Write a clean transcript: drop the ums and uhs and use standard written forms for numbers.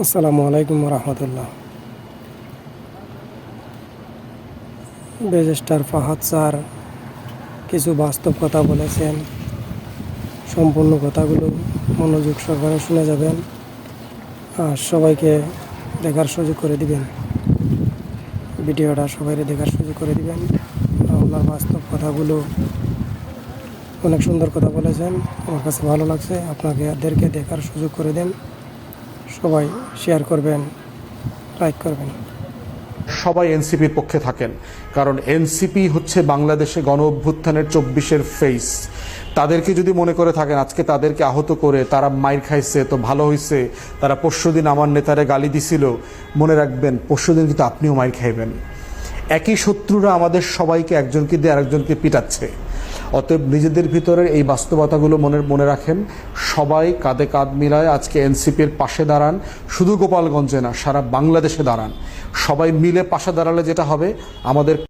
আসসালামু আলাইকুম রহমতুল্লাহ। Barrister Fahad sir কিছু বাস্তব কথা বলেছেন। সম্পূর্ণ কথাগুলো মনোযোগ সহকারে শুনে যাবেন আর সবাইকে দেখার সুযোগ করে দিবেন। ভিডিওটা সবাইকে দেখার সুযোগ করে দিবেন। আপনার বাস্তব কথাগুলো অনেক সুন্দর কথা বলেছেন, আমার কাছে ভালো লাগছে। আপনাদেরকে দেখার সুযোগ করে দেন। সবাই শেয়ার করবেন, লাইক করবেন। সবাই এনসিপির পক্ষে থাকেন, কারণ এনসিপি হচ্ছে বাংলাদেশে গণ অভ্যুত্থানের 24-এর ফেস। তাদেরকে যদি মনে করে থাকেন আজকে তাদেরকে আহত করে তারা মাইর খাইছে তো ভালো হয়েছে, তারা পরশুদিন আমার নেতারে গালি দিছিল, মনে রাখবেন পরশুদিন কিন্তু আপনিও মাইর খাইবেন। একই শত্রুরা আমাদের সবাইকে একজনকে দিয়ে আরেকজনকে পিটাচ্ছে। অতএব নিজেদের ভিতরের এই বাস্তবতাগুলো মনে রাখেন। সবাই কাঁধে কাঁধ মিলায় আজকে এনসিপির পাশে দাঁড়ান। শুধু গোপালগঞ্জে না, সারা বাংলাদেশে দাঁড়ান। সবাই মিলে পাশে দাঁড়ালে যেটা হবে, আমাদের